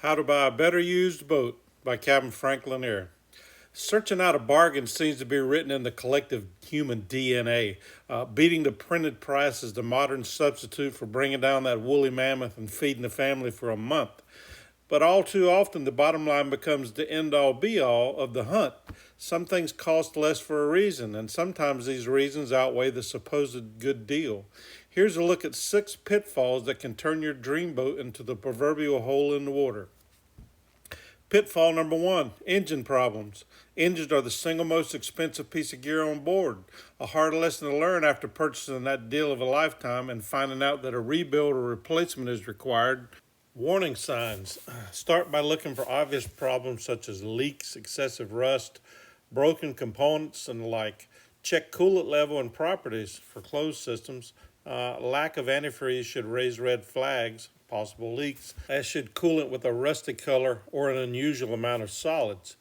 How to Buy a Better Used Boat by Capt Frank Lanier. Searching out a bargain seems to be written in the collective human DNA. Beating the printed price is the modern substitute for bringing down that woolly mammoth and feeding the family for a month. But all too often, the bottom line becomes the end-all be-all of the hunt. Some things cost less for a reason, and sometimes these reasons outweigh the supposed good deal. Here's a look at 6 pitfalls that can turn your dream boat into the proverbial hole in the water. Pitfall number 1, engine problems. Engines are the single most expensive piece of gear on board. A hard lesson to learn after purchasing that deal of a lifetime and finding out that a rebuild or replacement is required. Warning signs. Start by looking for obvious problems such as leaks, excessive rust, broken components, and the like. Check coolant level and properties for closed systems. Lack of antifreeze should raise red flags, possible leaks, as should coolant with a rusty color or an unusual amount of solids.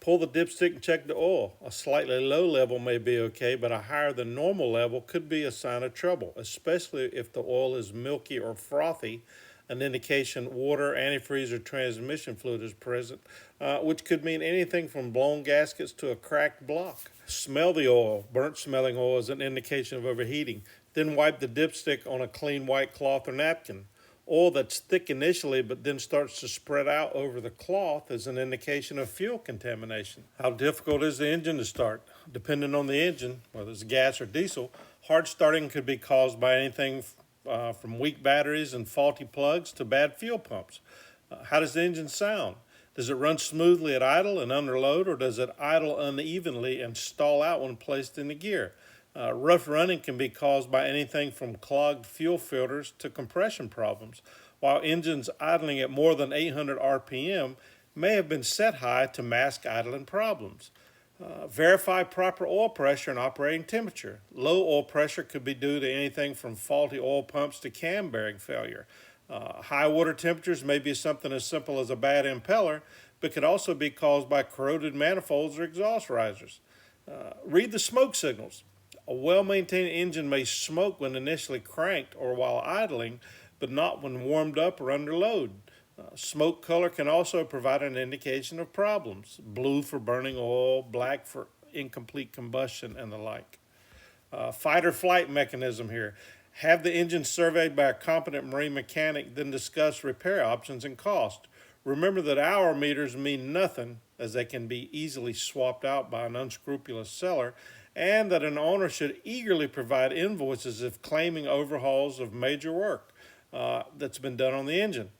Pull the dipstick and check the oil. A slightly low level may be okay, but a higher than normal level could be a sign of trouble, especially if the oil is milky or frothy, an indication water, antifreeze, or transmission fluid is present, which could mean anything from blown gaskets to a cracked block. Smell the oil. Burnt smelling oil is an indication of overheating. Then wipe the dipstick on a clean white cloth or napkin. Oil that's thick initially but then starts to spread out over the cloth is an indication of fuel contamination. How difficult is the engine to start? Depending on the engine, whether it's gas or diesel, hard starting could be caused by anything from weak batteries and faulty plugs to bad fuel pumps. How does the engine sound? Does it run smoothly at idle and under load, or does it idle unevenly and stall out when placed in the gear? Rough running can be caused by anything from clogged fuel filters to compression problems, while engines idling at more than 800 RPM may have been set high to mask idling problems. Verify proper oil pressure and operating temperature. Low oil pressure could be due to anything from faulty oil pumps to cam bearing failure. High water temperatures may be something as simple as a bad impeller, but could also be caused by corroded manifolds or exhaust risers. Read the smoke signals. A well-maintained engine may smoke when initially cranked or while idling, but not when warmed up or under load. Smoke color can also provide an indication of problems. Blue for burning oil, black for incomplete combustion, and the like. Fight or flight mechanism here. Have the engine surveyed by a competent marine mechanic, then discuss repair options and cost. Remember that hour meters mean nothing, as they can be easily swapped out by an unscrupulous seller, and that an owner should eagerly provide invoices if claiming overhauls of major work that's been done on the engine.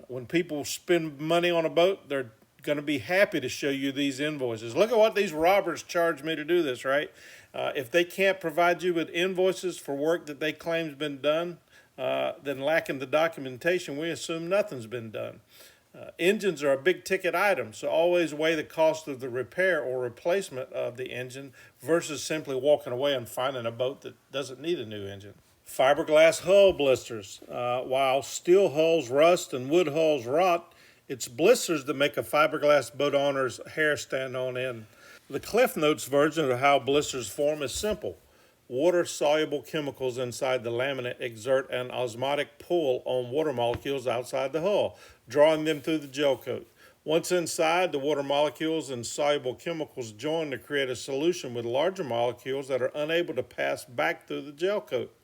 When people spend money on a boat, they're going to be happy to show you these invoices. Look at what these robbers charged me to do this, right? If they can't provide you with invoices for work that they claim has been done, then lacking the documentation, we assume nothing's been done. Engines are a big ticket item, so always weigh the cost of the repair or replacement of the engine versus simply walking away and finding a boat that doesn't need a new engine. Fiberglass hull blisters. While steel hulls rust and wood hulls rot, it's blisters that make a fiberglass boat owner's hair stand on end. The Cliff Notes version of how blisters form is simple. Water-soluble chemicals inside the laminate exert an osmotic pull on water molecules outside the hull, drawing them through the gel coat. Once inside, the water molecules and soluble chemicals join to create a solution with larger molecules that are unable to pass back through the gel coat.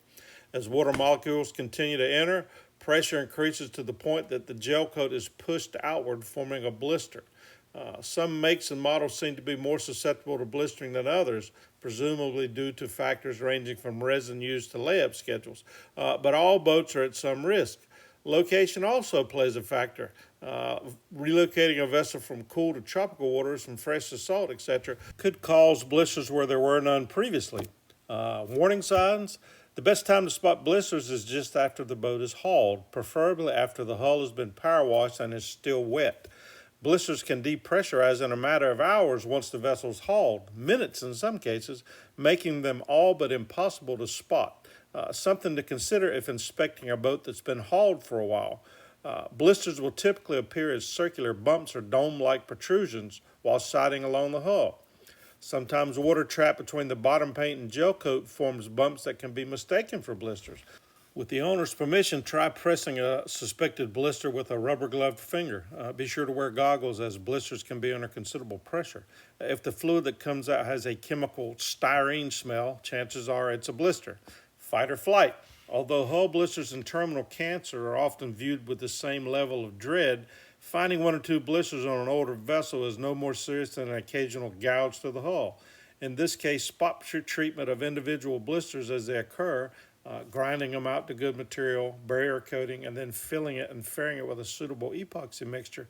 As water molecules continue to enter, pressure increases to the point that the gel coat is pushed outward, forming a blister. Some makes and models seem to be more susceptible to blistering than others, presumably due to factors ranging from resin use to layup schedules. But all boats are at some risk. Location also plays a factor. Relocating a vessel from cool to tropical waters, from fresh to salt, etc., could cause blisters where there were none previously. Warning signs. The best time to spot blisters is just after the boat is hauled, preferably after the hull has been power washed and is still wet. Blisters can depressurize in a matter of hours once the vessel is hauled, minutes in some cases, making them all but impossible to spot. Something to consider if inspecting a boat that's been hauled for a while. Blisters will typically appear as circular bumps or dome-like protrusions while sighting along the hull. Sometimes water trapped between the bottom paint and gel coat forms bumps that can be mistaken for blisters. With the owner's permission, try pressing a suspected blister with a rubber-gloved finger. Be sure to wear goggles, as blisters can be under considerable pressure. If the fluid that comes out has a chemical styrene smell, chances are it's a blister. Fight or flight. Although hull blisters and terminal cancer are often viewed with the same level of dread, finding one or two blisters on an older vessel is no more serious than an occasional gouge to the hull. In this case, spot treatment of individual blisters as they occur, grinding them out to good material, barrier coating, and then filling it and fairing it with a suitable epoxy mixture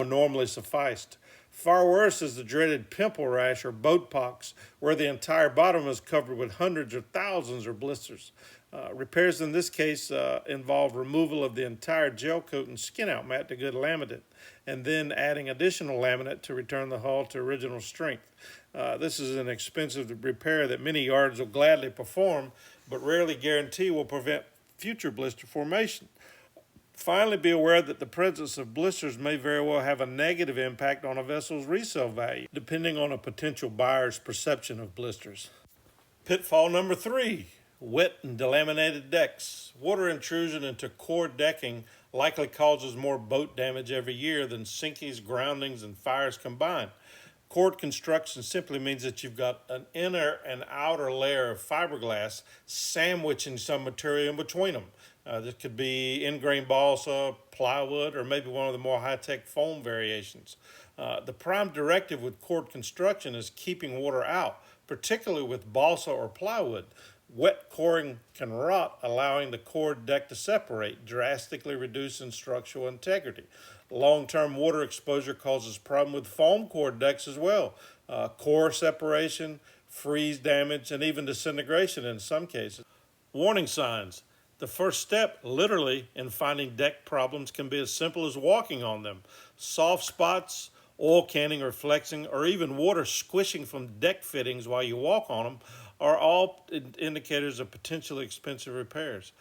normally sufficed. Far worse is the dreaded pimple rash or boat pox, where the entire bottom is covered with hundreds or thousands of blisters. Repairs in this case involve removal of the entire gel coat and skin out mat to good laminate, and then adding additional laminate to return the hull to original strength. This is an expensive repair that many yards will gladly perform, but rarely guarantee will prevent future blister formation. Finally, be aware that the presence of blisters may very well have a negative impact on a vessel's resale value, depending on a potential buyer's perception of blisters. Pitfall number 3, wet and delaminated decks. Water intrusion into core decking likely causes more boat damage every year than sinkings, groundings, and fires combined. Cord construction simply means that you've got an inner and outer layer of fiberglass sandwiching some material in between them. This could be ingrain balsa, plywood, or maybe one of the more high-tech foam variations. The prime directive with cord construction is keeping water out, particularly with balsa or plywood. Wet coring can rot, allowing the cord deck to separate, drastically reducing structural integrity. Long-term water exposure causes problem with foam core decks as well. Core separation, freeze damage, and even disintegration in some cases. Warning signs. The first step, literally, in finding deck problems can be as simple as walking on them. Soft spots, oil canning or flexing, or even water squishing from deck fittings while you walk on them are all indicators of potentially expensive repairs.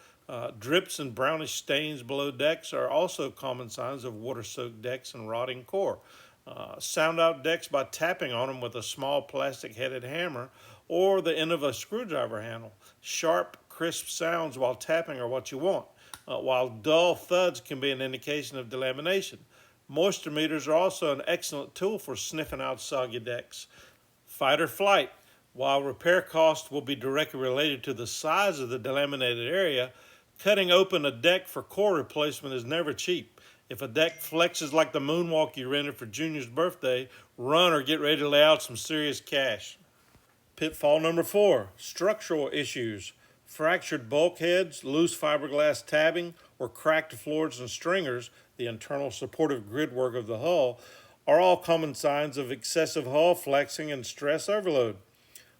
Drips and brownish stains below decks are also common signs of water-soaked decks and rotting core. Sound out decks by tapping on them with a small plastic-headed hammer or the end of a screwdriver handle. Sharp, crisp sounds while tapping are what you want, while dull thuds can be an indication of delamination. Moisture meters are also an excellent tool for sniffing out soggy decks. Fight or flight. While repair costs will be directly related to the size of the delaminated area, cutting open a deck for core replacement is never cheap. If a deck flexes like the moonwalk you rented for Junior's birthday, run or get ready to lay out some serious cash. Pitfall number 4, structural issues. Fractured bulkheads, loose fiberglass tabbing, or cracked floors and stringers, the internal supportive gridwork of the hull, are all common signs of excessive hull flexing and stress overload.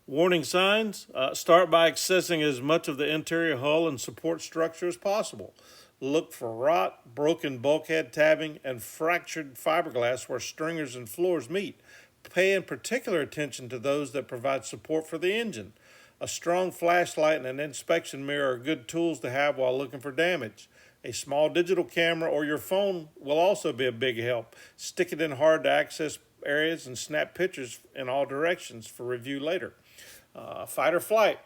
Warning signs, start by accessing as much of the interior hull and support structure as possible. Look for rot, broken bulkhead tabbing, and fractured fiberglass where stringers and floors meet. Pay in particular attention to those that provide support for the engine. A strong flashlight and an inspection mirror are good tools to have while looking for damage. A small digital camera or your phone will also be a big help. Stick it in hard to access areas and snap pictures in all directions for review later. Fight or flight.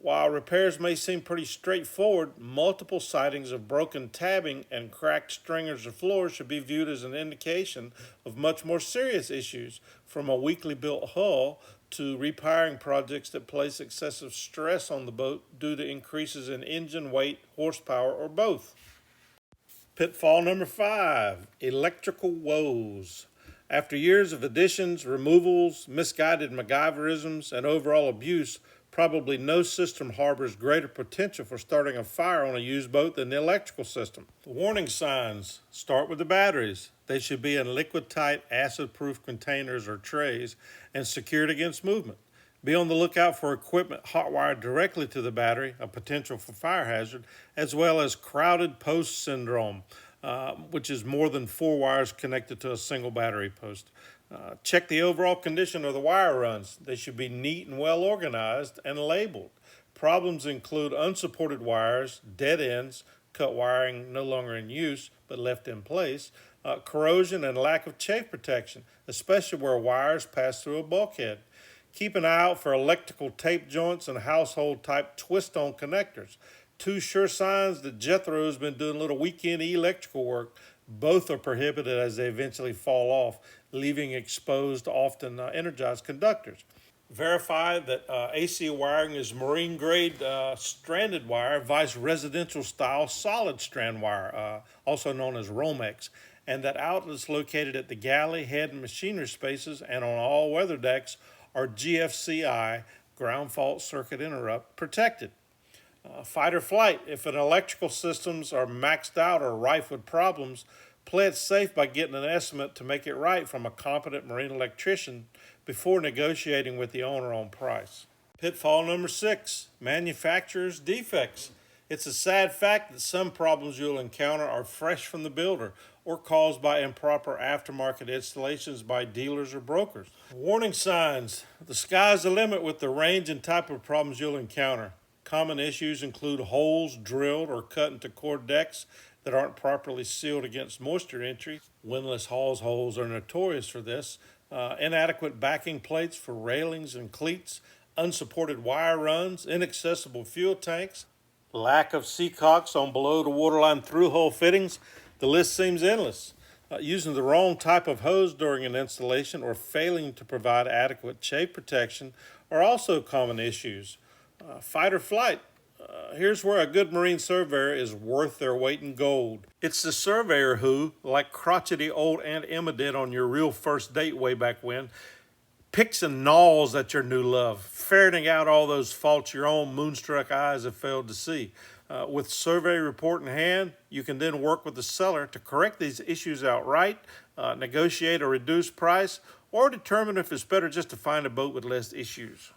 While repairs may seem pretty straightforward, multiple sightings of broken tabbing and cracked stringers or floors should be viewed as an indication of much more serious issues, from a weakly built hull to repairing projects that place excessive stress on the boat due to increases in engine weight, horsepower, or both. Pitfall number 5, electrical woes. After years of additions, removals, misguided MacGyverisms, and overall abuse, probably no system harbors greater potential for starting a fire on a used boat than the electrical system. Warning signs. Start with the batteries. They should be in liquid-tight, acid-proof containers or trays and secured against movement. Be on the lookout for equipment hot-wired directly to the battery, a potential for fire hazard, as well as crowded post syndrome, which is more than 4 wires connected to a single battery post. Check the overall condition of the wire runs. They should be neat and well organized and labeled. Problems include unsupported wires, dead ends, cut wiring no longer in use but left in place, corrosion and lack of chafe protection, especially where wires pass through a bulkhead. Keep an eye out for electrical tape joints and household type twist-on connectors. Two sure signs that Jethro's been doing a little weekend electrical work. Both are prohibited as they eventually fall off, leaving exposed, often energized conductors. Verify that AC wiring is marine grade stranded wire, vice residential style solid strand wire, also known as Romex, and that outlets located at the galley, head, and machinery spaces and on all weather decks are GFCI, ground fault circuit interrupt, protected. Fight or flight. If an electrical systems are maxed out or rife with problems, play it safe by getting an estimate to make it right from a competent marine electrician before negotiating with the owner on price. Pitfall number 6, manufacturer's defects. It's a sad fact that some problems you'll encounter are fresh from the builder or caused by improper aftermarket installations by dealers or brokers. Warning signs. The sky's the limit with the range and type of problems you'll encounter. Common issues include holes drilled or cut into core decks that aren't properly sealed against moisture entry. Windlass hawse holes are notorious for this. Inadequate backing plates for railings and cleats, unsupported wire runs, inaccessible fuel tanks, lack of seacocks on below the waterline through-hole fittings. The list seems endless. Using the wrong type of hose during an installation or failing to provide adequate chafe protection are also common issues. Fight or flight. Here's where a good marine surveyor is worth their weight in gold. It's the surveyor who, like crotchety old Aunt Emma did on your real first date way back when, picks and gnaws at your new love, ferreting out all those faults your own moonstruck eyes have failed to see. With survey report in hand, you can then work with the seller to correct these issues outright, negotiate a reduced price, or determine if it's better just to find a boat with less issues.